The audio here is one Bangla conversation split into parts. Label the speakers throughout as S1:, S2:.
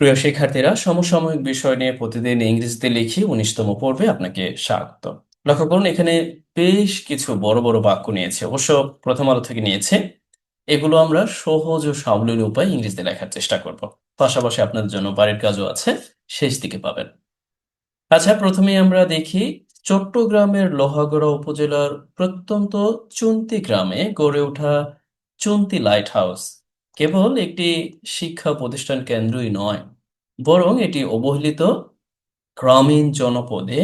S1: প্রিয় শিক্ষার্থীরা, সমসাময়িক বিষয় নিয়ে প্রতিদিন ইংরেজিতে লিখি 19তম পর্বে আপনাকে স্বাগত। লক্ষ্য করুন, এখানে বেশ কিছু বড় বড় বাক্য নিয়েছে, অবশ্য প্রথম আলো থেকে নিয়েছে। এগুলো আমরা সহজ ও সাবলীল উপায় ইংরেজিতে লেখার চেষ্টা করব। পাশাপাশি আপনাদের জন্য বাড়ির কাজও আছে, শেষ দিকে পাবেন। আচ্ছা, প্রথমেই আমরা দেখি, চট্টগ্রামের লোহাগড়া উপজেলার প্রত্যন্ত চুন্তি গ্রামে গড়ে ওঠা চুন্তি লাইট হাউস কেবল একটি শিক্ষা প্রতিষ্ঠান কেন্দ্রই নয়, বরং এটি অবহেলিত গ্রামীণ জনপদে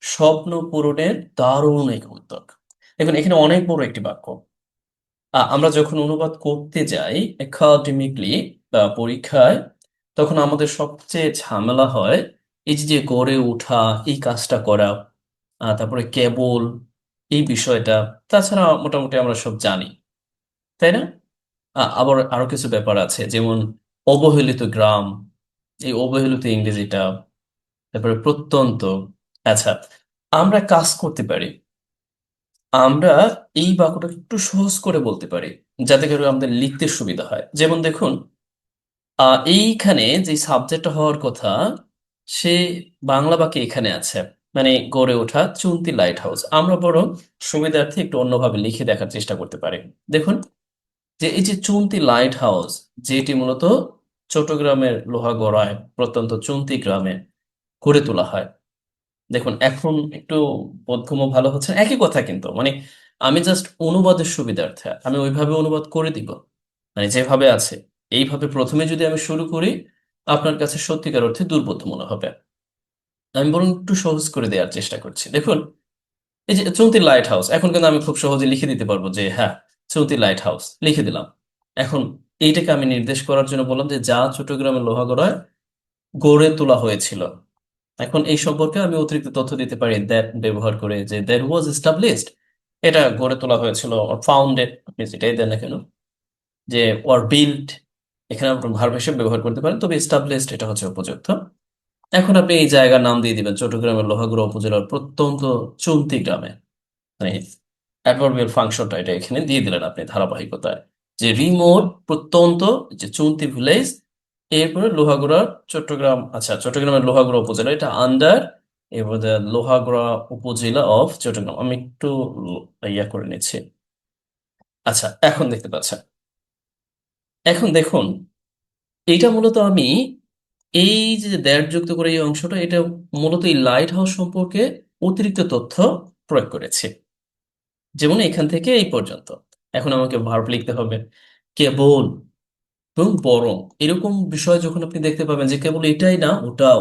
S1: স্বপ্ন পূরণের দারুণ এক উদ্যোগ। দেখুন, এখানে অনেক বড় একটি বাক্য। আমরা যখন অনুবাদ করতে যাই একাডেমিকলি বা পরীক্ষায়, তখন আমাদের সবচেয়ে ঝামেলা হয় এই যে যে গড়ে ওঠা, এই কাজটা করা, তারপরে কেবল এই বিষয়টা। তাছাড়া মোটামুটি আমরা সব জানি, তাই না? আবার আরো কিছু ব্যাপার আছে, যেমন অবহেলিত গ্রাম, এই অবহেলিত ইংরেজিটা, তারপরে প্রত্যন্ত। আচ্ছা, আমরা কাজ করতে পারি, আমরা এই বাক্যটাকে একটু সহজ করে বলতে পারি, যাতে করে আমাদের লিখতে সুবিধা হয়। যেমন দেখুন, এইখানে যে সাবজেক্ট হওয়ার কথা, সে বাংলা বাক্যে এখানে আছে, মানে গড়ে ওঠা চুন্তি লাইট হাউস। আমরা বরং সুবিধার্থে একটু অন্যভাবে লিখে দেখার চেষ্টা করতে পারি। দেখুন, যে এই যে চুন্তি লাইট হাউস, যেটি মূলত চট্টগ্রামের লোহাগড়ায় প্রত্যন্ত চুন্তি গ্রামে গড়ে তোলা হয়। দেখুন, এখন একটু বোধগম্য ভালো হচ্ছে না? একই কথা কিন্তু, মানে আমি জাস্ট অনুবাদের সুবিধার্থে আমি ওইভাবে অনুবাদ করে দিব, মানে যেভাবে আছে এইভাবে প্রথমে যদি আমি শুরু করি, আপনার কাছে সত্যিকার অর্থে দুর্বোধ্য মনে হবে। আমি বরং একটু সহজ করে দেওয়ার চেষ্টা করছি। দেখুন, এই যে চৌতি লাইট হাউস, এখন কিন্তু আমি খুব সহজে লিখে দিতে পারবো যে হ্যাঁ, চৌতি লাইট হাউস লিখে দিলাম। এখন এইটাকে আমি নির্দেশ করার জন্য বললাম যে যা চট্টগ্রামের লোহাগড়ায় গড়ে তোলা হয়েছিল। এখন এই সম্পর্কে আমি অতিরিক্ত তথ্য দিতে পারি দ্যাট ব্যবহার করে, যে দ্যাট ওয়াজ এস্টাবলিশড, এটা গড়ে তোলা হয়েছিল, ফাউন্ডেড, আপনি যেটাই দেন না কেন, যে ওয়ার বিল্ড, এখানে আপনি ভার্ব হিসেবে ব্যবহার করতে পারেন, তবে এস্টাবলিশড এটা হচ্ছে উপযুক্ত। এখন আপনি এই জায়গার নাম দিয়ে দিবেন চট্টগ্রামের লোহাগড়া উপজেলার প্রত্যন্ত চুন্তি গ্রামে, মানে অ্যাডভার্বিয়াল ফাংশনটা এটা এখানে দিয়ে দিলেন আপনি ধারাবাহিকতায়, যে রিমোট প্রত্যন্ত, যে চুন্তি ভিলেজ, এরপরে লোহাগড়া চট্টগ্রাম। আচ্ছা, চট্টগ্রামের লোহাগড়া উপজেলা, এটা আন্ডার, এরপরে লোহাগড়া উপজেলা অফ চট্টগ্রাম। আমি একটু ইয়া করে নিচ্ছি। আচ্ছা, এখন দেখতে পাচ্ছেন। এখন দেখুন, এইটা মূলত আমি এই যে দ্যাট যুক্ত করে এই অংশটা, এটা মূলত এই লাইট হাউস সম্পর্কে অতিরিক্ত তথ্য প্রয়োগ করেছে। যেমন এখান থেকে এই পর্যন্ত। এখন আমাকে ভার্ব লিখতে হবে, কেবল এবং বরং। এরকম বিষয় যখন আপনি দেখতে পাবেন যে কেবল এটাই না, ওটাও,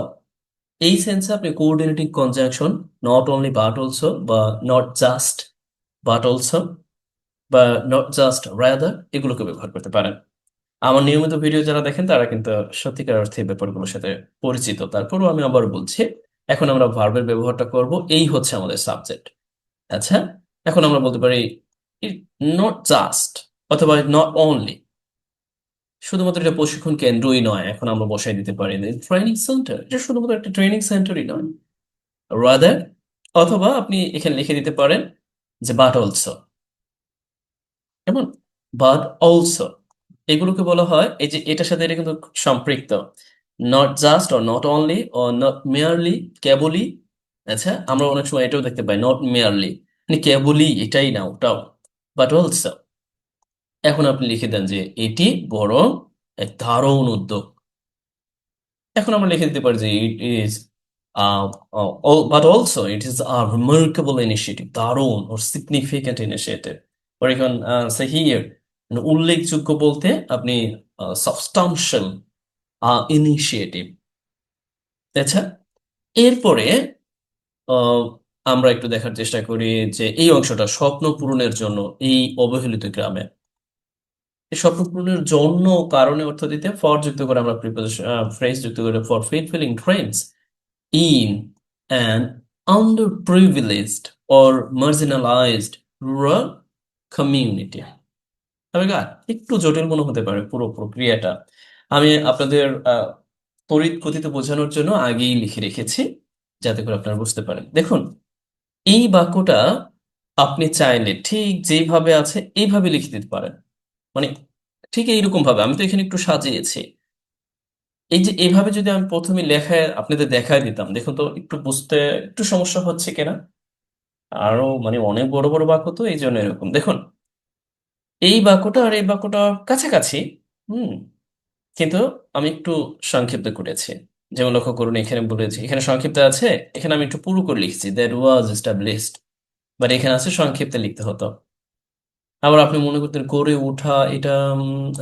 S1: এই সেন্সে আপনি coordinating conjunction, not only but also, বা নট জাস্ট বাট অলসো, বা নট জাস্ট রাদার, এগুলোকে ব্যবহার করতে পারেন। আমার নিয়মিত ভিডিও যারা দেখেন তারা কিন্তু সত্যিকার অর্থে এই ব্যাপারগুলোর সাথে পরিচিত। তারপরও আমি আবার বলছি, এখন আমরা ভার্বের ব্যবহারটা করব। এই হচ্ছে আমাদের সাবজেক্ট। আচ্ছা, এখন আমরা বলতে পারি নট জাস্ট, অথবা নট অনলি, শুধুমাত্র এটা প্রশিক্ষণ কেন্দ্রই নয়। এখন আমরা বসাই দিতে পারি ট্রেনিং সেন্টার, এটা শুধুমাত্র একটা ট্রেনিং সেন্টারই নয়, রাদার। অথবা আপনি এখানে লিখে দিতে পারেন যে বাট অলসো, কেমন, বাট অলসো, এগুলোকে বলা হয়, এই যে এটার সাথে এটা কিন্তু সম্পৃক্ত। Not just or not only or not merely, কেবলই। আচ্ছা, আমরা অনেক সময় এটাও দেখতে পাই, নট মেয়ারলি, মানে কেবলই এটাই না, ওটাও, বাট অলসো। এখন আপনি লিখে দেন যে এটি বরং এক দারুণ উদ্যোগ। এখন আমরা লিখে দিতে পারি যে it is, but also it is a remarkable initiative, দারুণ ওর সিগনিফিকেন্ট ইনিশিয়েটিভ। ওর এখন সে হিয়ার, উল্লেখযোগ্য বলতে আপনি সাবস্টান্সিয়াল ইনিশিয়েটিভ। আচ্ছা, এরপরে আহ, আমরা একটু দেখার চেষ্টা করি যে এই অংশটা স্বপ্ন পূরণের জন্য এই অবহেলিত গ্রামে। এই স্বপ্ন পূরণের জন্য কারণে অর্থ দিতে ফর যুক্ত করে, আমরা প্রিপোজিশন ফ্রেজ যুক্ত করে, for fulfilling dreams in an underprivileged or marginalized rural community। তবে একটু জটিল মনে হতে পারে পুরো প্রক্রিয়াটা। আমি আপনাদের তড়িৎ গতিতে বোঝানোর জন্য আগেই লিখে রেখেছি, যাতে করে আপনারা বুঝতে পারেন। দেখুন, এই বাক্যটা আপনি চাইলে ঠিক যেভাবে আছে এইভাবে লিখে দিতে পারেন, মানে ঠিক এইরকম ভাবে। আমি তো এখানে একটু সাজিয়েছি, এই যে এইভাবে যদি আমি প্রথমে লেখায় আপনাদের দেখায় দিতাম, দেখুন তো একটু বুঝতে একটু সমস্যা হচ্ছে কিনা। আরো মানে অনেক বড় বড় বাক্য তো এই জন্য এরকম দেখুন, এই বাক্যটা আর এই বাক্যটা কাছাকাছি। হুম। কিন্তু আমি একটু সংক্ষিপ্ত করেছি। যেমন লক্ষ্য করুন, এখানে বলেছি, এখানে সংক্ষিপ্ত আছে, এখানে আমি একটু পুরো করে লিখছি, দ্যাট ওয়াজ এস্টাবলিশড, বাট এখানে আছে সংক্ষিপ্তে লিখতে হতো। আবার আপনি মনে করতেন গড়ে ওঠা, এটা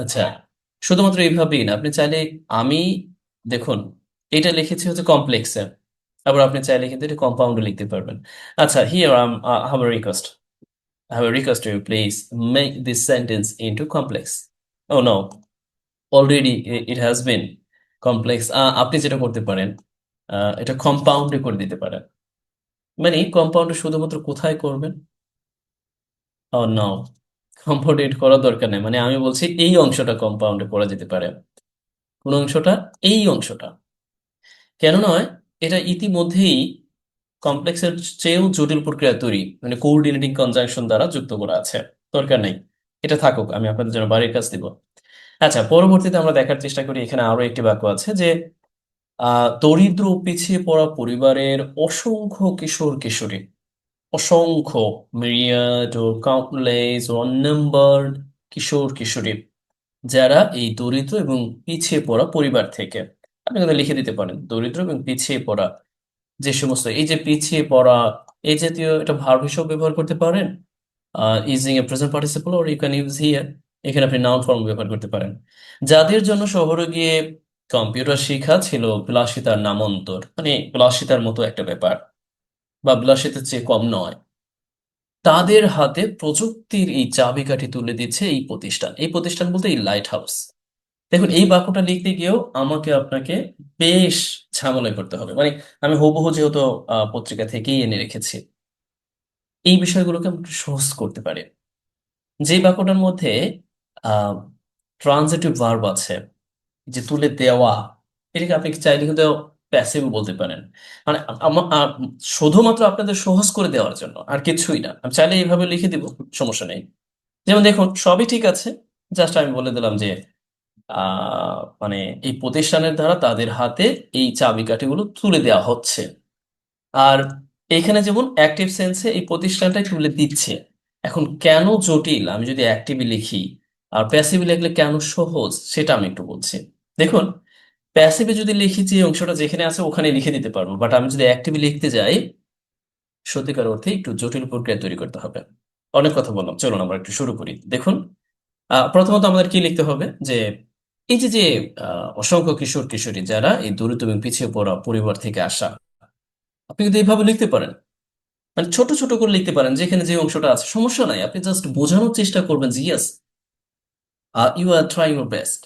S1: আচ্ছা, শুধুমাত্র এইভাবেই না, আপনি চাইলে আমি দেখুন এটা লিখেছি হচ্ছে কমপ্লেক্সে, আবার আপনি চাইলে কিন্তু এটা কম্পাউন্ডে লিখতে পারবেন। আচ্ছা, here I have a request. I have a request to you, please make this sentence into complex. Oh no, already it has been complex. আপনি যেটা করতে পারেন, এটা কম্পাউন্ডে করে দিতে পারেন। মানে কম্পাউন্ডে শুধুমাত্র কোথায় করবেন? ও নো, কম্পাউন্ডে করার দরকার নেই, মানে আমি বলছি এই অংশটা কম্পাউন্ডে করা যেতে পারে। কোন অংশটা? এই অংশটা। কেন নয়? এটা ইতিমধ্যেই কমপ্লেক্সের চেয়েও জটিল প্রক্রিয়া তৈরি, মানে কোঅর্ডিনেটিং কনজাংশন দ্বারা যুক্ত করা আছে। দরকার নেই, এটা থাকুক, আমি আপনাদের জন্য বাড়ির কাজ দিব। আচ্ছা, পরবর্তীতে আমরা দেখার চেষ্টা করি, এখানে আরো একটি বাক্য আছে যে দরিদ্র ও পিছিয়ে পড়া পরিবারের অসংখ্য কিশোর কিশোরী, অসংখ্য, মিরিয়াড ও কাউন্টলেস ও আননাম্বারড কিশোর কিশোরী, যারা এই দরিদ্র এবং পিছিয়ে পড়া পরিবার থেকে, আপনি কিন্তু লিখে দিতে পারেন দরিদ্র এবং পিছিয়ে পড়া যে সমস্ত, এই যে পিছিয়ে পড়া, এই জাতীয় একটা ভার্ব হিসেবে ব্যবহার করতে পারেন using a present participle, or you can use here, এখানে আপনি নাউন ফর্ম ব্যবহার করতে পারেন। যাদের জন্য শহরে গিয়ে কম্পিউটার শেখা ছিল বিলাসিতার নামান্তর, মানে বিলাসিতার মতো একটা ব্যাপার, বা বিলাসিতার চেয়ে কম নয়, তাদের হাতে প্রযুক্তির এই চাবিকাঠি তুলে দিচ্ছে এই প্রতিষ্ঠান। এই প্রতিষ্ঠান বলতে এই লাইট হাউস। দেখুন, এই বাক্যটা লিখতে গিয়েও আমাকে আপনাকে বেশ ঝামেলায় করতে হবে, মানে আমি হুবহু যেহেতু পত্রিকা থেকেই এনে রেখেছি, এই বিষয়গুলোকে আমরা একটু সহজ করতে পারি। যে বাক্যটার মধ্যে ট্রানজিটিভ ভার্ব আছে, যে তুলে দেওয়া, এটাকে আপনি চাইলে কিন্তু প্যাসিভ বলতে পারেন। মানে শুধুমাত্র আপনাদের সহজ করে দেওয়ার জন্য, আর কিছুই না, আমি চাইলে এইভাবে লিখে দিব, সমস্যা নেই। যেমন দেখুন, সবই ঠিক আছে, জাস্ট আমি বলে দিলাম যে মানে এই প্রতিষ্ঠানের দ্বারা তাদের হাতে এই চাবিকাঠিগুলো তুলে দেওয়া হচ্ছে। আর এখানে যেমন অ্যাক্টিভ সেন্সে এই প্রতিষ্ঠানটাই তুলে দিচ্ছে। এখন কেন জটিল আমি যদি অ্যাক্টিভলি লিখি, আর প্যাসিভলি লিখলে কেন সহজ, সেটা আমি একটু বলছি। দেখুন, প্যাসিভে যদি লিখি যে অংশটা যেখানে আছে ওখানে লিখে দিতে পারবো, বাট আমি যদি অ্যাক্টিভলি লিখতে যাই, সত্যিকার অর্থে একটু জটিল প্রক্রিয়া তৈরি করতে হবে। অনেক কথা বললাম, চলুন আমরা একটু শুরু করি। দেখুন, প্রথমত আমাদের কি লিখতে হবে যে এই যে যে অসংখ্য কিশোর কিশোরী যারা এই দরিদ্র এবং পিছিয়ে পড়া পরিবার থেকে আসা, আপনি কিন্তু এইভাবে লিখতে পারেন, মানে ছোট ছোট করে লিখতে পারেন, যেখানে যে অংশটা আছে সমস্যা নাই, আপনি জাস্ট বোঝানোর চেষ্টা করবেন যে yes, you are trying your best.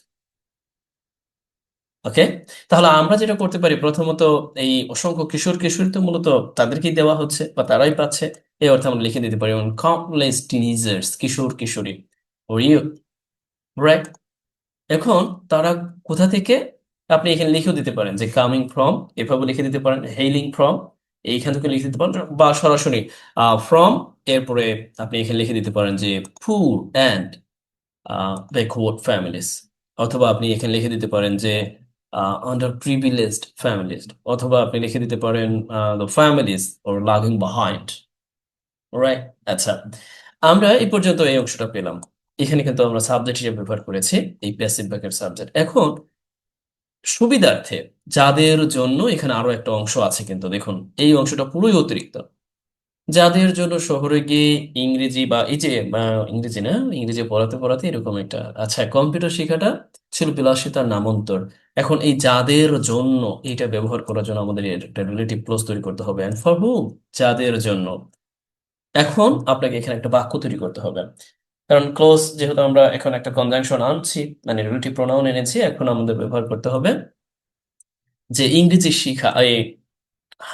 S1: Okay, তাহলে আমরা যেটা করতে পারি, প্রথমত এই অসংখ্য কিশোর কিশোরী তো মূলত তাদেরকেই দেওয়া হচ্ছে বা তারাই পাচ্ছে, এই অর্থে আমরা লিখে দিতে পারি countless teenagers, Kishore Kishori, or youth, right? এখন তারা কোথা থেকে, আপনি এখানে লিখেও দিতে পারেন যে কামিং ফ্রম, এভাবে লিখে দিতে পারেন হেইলিং ফ্রম, এইখান থেকে লিখে দিতে পারেন, বা সরাসরি ফ্রম, এরপরে আপনি এখানে লিখে দিতে পারেন যে পুর অ্যান্ড ব্যাকওয়ার্ড ফ্যামিলিজ, অথবা আপনি এখানে লিখে দিতে পারেন যে আন্ডার প্রিভিলেজড ফ্যামিলিজ, অথবা আপনি লিখে দিতে পারেন the families are lagging behind, right? আচ্ছা, আমরা এই পর্যন্ত এই অংশটা পেলাম। এখানে কিন্তু আমরা সাবজেক্ট হিসেবে ব্যবহার করেছি এই প্যাসিভ ভার্বের সাবজেক্ট। এখন সুবিধার্থে যাদের জন্য এখানে আরো একটা অংশ আছে, কিন্তু দেখুন এই অংশটা পুরোই অতিরিক্ত। যাদের জন্য শহরে গিয়ে ইংরেজি, বা এই যে ইংরেজি না, ইংরেজি পড়াতে পড়াতে এরকম একটা, আচ্ছা, কম্পিউটার শেখাটা ছিল বিলাসিতার নামান্তর। এখন এই যাদের জন্য এটা ব্যবহার করার জন্য আমাদের এর একটা রিলেটিভ ক্লোজ তৈরি করতে হবে, এন্ড ফর হুম, যাদের জন্য। এখন আপনাকে এখানে একটা বাক্য তৈরি করতে হবে, কারণ ক্লোজ যেহেতু আমরা এখন একটা কনজাংশন আনছি, মানে রিলেটিভ প্রোনাউন এনেছি, এখন আমাদের ব্যবহার করতে হবে যে ইংরেজি শিখা, এই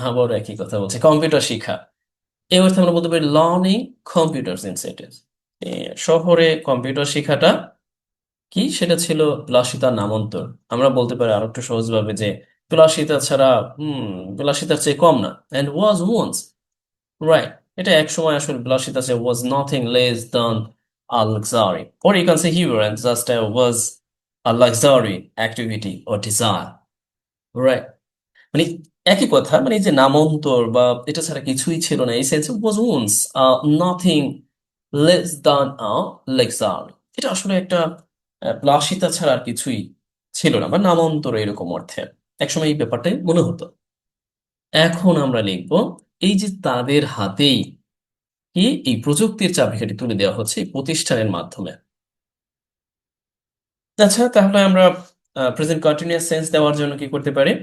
S1: আবার একই কথা বলছে, কম্পিউটার শিখা, এই অর্থে আমরা বলতে পারি লার্নিং কম্পিউটার ইন সিটিজ। শহরে কম্পিউটার শেখাটা কি, সেটা ছিল বিলাসিতার নামান্তর। আমরা বলতে পারি আরো একটু সহজভাবে যে বিলাসিতা ছাড়া, হুম, বিলাসিতার চেয়ে কম না, অ্যান্ড ওয়াজ ওয়ান্স, রাইট, এটা এক সময় আসলে বিলাসিতা চেয়ে was nothing less than a luxury, or you can say here and just was a luxury activity or desire. Right. মানে একই কথা, মানে এই যে নামান্তর বা এটা ছাড়া কিছুই ছিল না, এই sense was once nothing less than a luxury. এটা আসলে একটা বিলাসিতা ছাড়া আর কিছুই ছিল না, বা নামান্তর এরকম অর্থে একসময় এই ব্যাপারটাই মনে হতো। এখন আমরা লিখবো এই যে তাদের হাতেই কি এই প্রযুক্তির চাবিকাঠি তুলে দেওয়া হচ্ছে এই প্রতিষ্ঠানের মাধ্যমে। আচ্ছা, তাহলে আমরা প্রেজেন্ট কন্টিনিউয়াস সেন্স দেওয়ার জন্য কি করতে পারি?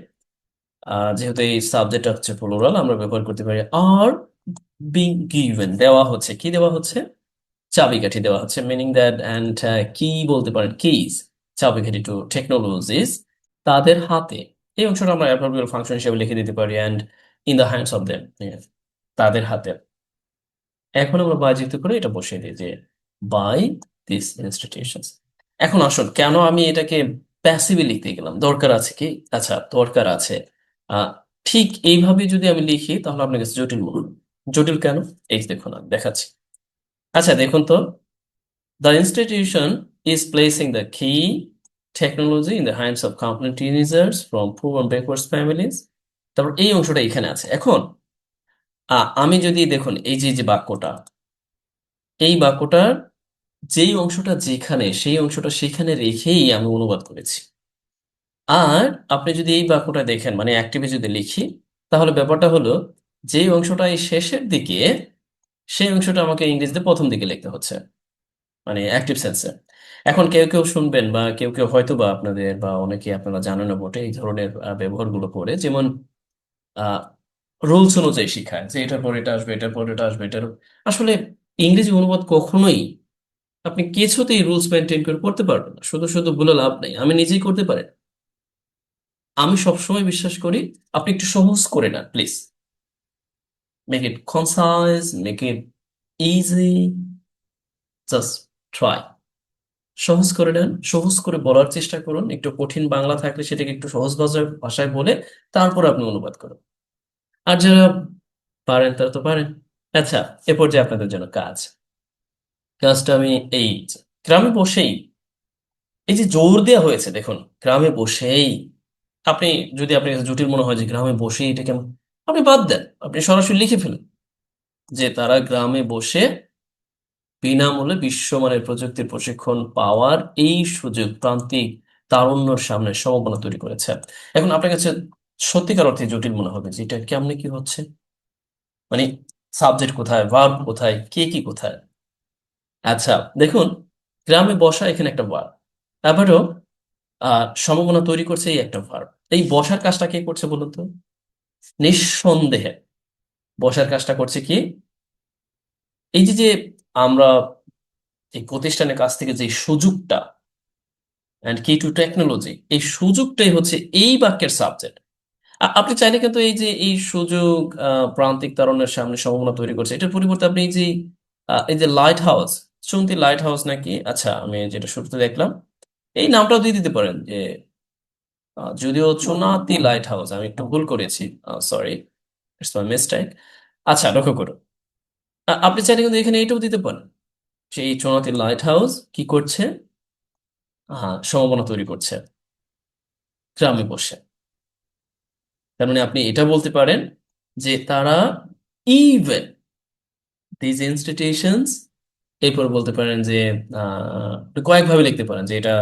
S1: যেহেতু এই সাবজেক্টটা হচ্ছে প্লুরাল, আমরা ব্যবহার করতে পারি আর বিং গিভেন। দেওয়া হচ্ছে, কি দেওয়া হচ্ছে? চাবিকাঠি দেওয়া হচ্ছে, মিনিং দ্যাট, অ্যান্ড কি বলতে পারেন, কিজ, চাবিকাঠি টু টেকনোলজিস, তাদের হাতে। এই অংশটা আমরা অ্যাডভার্বিয়াল ফাংশন হিসেবে লিখে দিতে পারি, and in the hands of them, তাদের হাতে। এখন আমরা বাই যুক্ত করে এটা বসিয়ে দিই যে বাই দিস ইনস্টিটিউশনস। এখন আসুন, কেন আমি এটাকে প্যাসিভে লিখতে গেলাম? দরকার আছে কি? আচ্ছা, দরকার আছে। আহ, ঠিক এইভাবে যদি আমি লিখি তাহলে আপনার কাছে জটিল মনে হবে। জটিল কেন? এই যে দেখুন, আমি দেখাচ্ছি। আচ্ছা দেখুন তো, the institution is placing the key technology in the hands of complain teenagers from poor and backwards families. তারপর এই অংশটা এখানে আছে। এখন আমি যদি দেখুন এই যে যে বাক্যটা, এই বাক্যটার যেই অংশটা যেখানে, সেই অংশটা সেখানে রেখেই আমি অনুবাদ করেছি। আর আপনি যদি এই বাক্যটা দেখেন, মানে অ্যাক্টিভে যদি লিখি, তাহলে ব্যাপারটা হলো যে অংশটা এই শেষের দিকে, সেই অংশটা আমাকে ইংরেজিতে প্রথম দিকে লিখতে হচ্ছে, মানে অ্যাক্টিভ সেন্সে। এখন কেউ কেউ শুনবেন, বা কেউ কেউ হয়তো বা আপনাদের বা অনেকে আপনারা জানেন না বটে, এই ধরনের ব্যবহারগুলো করে, যেমন রুলস অনুযায়ী শিখায় যে এটার পর এটা আসবে, এটার পর এটা আসবে, এটার। আসলে ইংরেজি অনুবাদ কখনোই আপনি কিছুতেই রুলস মেনটেন করে করতে পারবেন না। শুধু শুধু বলে লাভ নেই, আমি নিজেই করতে পারি। আমি সবসময় বিশ্বাস করি আপনি একটু সহজ করে নেন please. Make it concise, make it easy, just try. সহজ করে নেন, সহজ করে বলার চেষ্টা করুন। একটু কঠিন বাংলা থাকলে সেটাকে একটু সহজ ভাষায় ভাষায় বলে তারপর আপনি অনুবাদ করুন। আর যারা পারেন তারা তো পারেন। আচ্ছা, এ পর্যায়ে আপনাদের জন্য কাজটা আমি এই যে, গ্রামে বসেই, এই যে জোর দেওয়া হয়েছে দেখুন, গ্রামে বসেই। আপনি যদি আপনার কাছে জটিল মনে হয় যে গ্রামে বসেই এটা কেমন, আপনি বাদ দেন, আপনি সরাসরি লিখে ফেলুন যে তারা গ্রামে বসে বিনামূল্যে বিশ্বমানের প্রযুক্তির প্রশিক্ষণ পাওয়ার এই সুযোগ প্রান্তিক তারুণ্যের সামনে সম্ভাবনা তৈরি করেছে। এখন আপনার কাছে সত্যিকার অর্থে জটিল মনে হবে যে এটা কেমনে কি হচ্ছে, মানে সাবজেক্ট কোথায়, ভার্ব কোথায়, কে কি কোথায়। আচ্ছা দেখুন, গ্রামে বসা এখানে একটা ভার্ব, আবারও সম্ভাবনা তৈরি করছে এই একটা ভার্ব। এই বসার কাজটা কে করছে বলুন তো? নিঃসন্দেহে বসার কাজটা করছে কি? এই যে যে আমরা এই প্রতিষ্ঠানের কাছ থেকে যে সুযোগটা, অ্যান্ড কি টু টেকনোলজি, এই সুযোগটাই হচ্ছে এই বাক্যের সাবজেক্ট। আপনি চাইলে কিন্তু এই যে এই সুযোগ প্রান্তিক তারুণ্যের সামনে সম্ভাবনা তৈরি করছে, এটার পরিবর্তে আপনি এই যে লাইট হাউস, শুনতে লাইট হাউস নাকি, আচ্ছা আমি যেটা শুরুতে দেখলাম, এই নামটাও দিয়ে দিতে পারেন যে যদিও চুনাতি লাইট হাউস, আমি একটু ভুল করেছি, সরি, ইটস মাই মিস্টেক। আচ্ছা লক্ষ্য করুন, আপনি চাইলে কিন্তু এখানে এটাও দিতে পারেন, সেই চুনাতি লাইট হাউস কি করছে? সম্ভাবনা তৈরি করছে গ্রামে বসে। তার মানে আপনি এটা বলতে পারেন যে তারা ইভেন দিজ ইনস্টিটিউশনস, এরপর বলতে পারেন যে কয়েকভাবে লিখতে পারেন যে এটা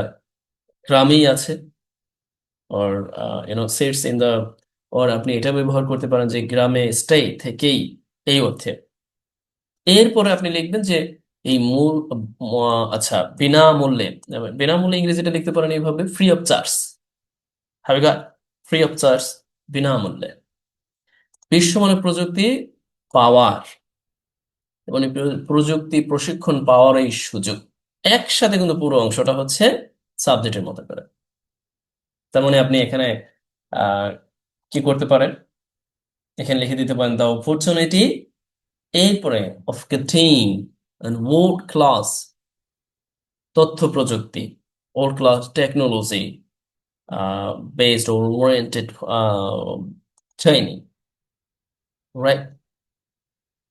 S1: গ্রামেই আছে, ওর সিটস ইন দ্য, ওর আপনি এটা ব্যবহার করতে পারেন যে গ্রামে স্টে থেকেই, এই অর্থে। এরপরে আপনি লিখবেন যে এই আচ্ছা, বিনামূল্যে। বিনামূল্যে ইংরেজিটা লিখতে পারেন এইভাবে, free of charge. Have got, free of charge, বিনামূল্যে বিশ্বমানের প্রযুক্তি পাওয়ার, এবং এই প্রযুক্তি প্রশিক্ষণ পাওয়ার এই সুযোগ, একসাথে কিন্তু পুরো অংশটা হচ্ছে সাবজেক্টের মতো করে। তার মানে আপনি এখানে আহ কি করতে পারেন? এখানে লিখে দিতে পারেন দ্য অপরচুনিটি, এরপরে অফ গেটিং ওয়ার্ল্ড ক্লাস তথ্য প্রযুক্তি, world class technology based oriented training, right,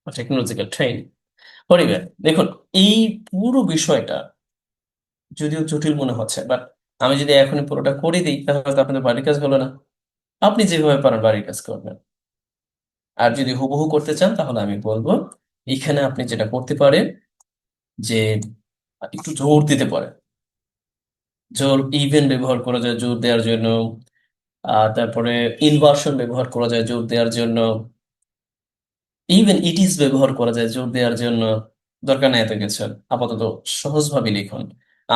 S1: technological training. পরিবার দেখুন, এই পুরো বিষয়টা যদিও জটিল মনে হচ্ছে, বাট আমি যদি এখনই পুরোটা করে দিই তাহলে তো আপনাদের বাড়ির কাজ হলো না। আপনি যেভাবে পারেন বাড়ির কাজ করবেন। আর যদি হুবহু করতে চান তাহলে আমি বলবো এখানে আপনি যেটা করতে পারেন যে একটু জোর দিতে পারেন। জোর ইভেন ব্যবহার করা যায় জোর দেওয়ার জন্য। তারপরে ইনভার্সন ব্যবহার করা যায় জোর দেওয়ার জন্য। ইভেন ইট ইজ ব্যবহার করা যায় জোর দেওয়ার জন্য। দরকার নেই এত কিছু। আপাতত সহজভাবে লিখুন।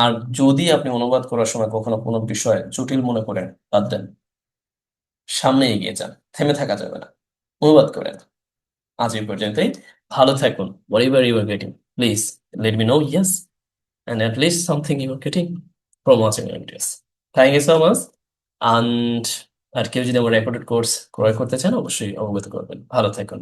S1: আর যদি আপনি অনুবাদ করার সময় কখনো কোনো বিষয় জটিল মনে করেন, বাদ দেন, সামনে এগিয়ে যান, থেমে থাকা যাবে না, অনুবাদ করেন। আজ এই পর্যন্তই। ভালো থাকুন। whatever you are getting, please let me know yes and at least something you are getting from watching my videos. Thank you so much. And আর কেউ যদি আমার রেকর্ডেড কোর্স ক্রয় করতে চান অবশ্যই অবগত করবেন। ভালো থাকুন।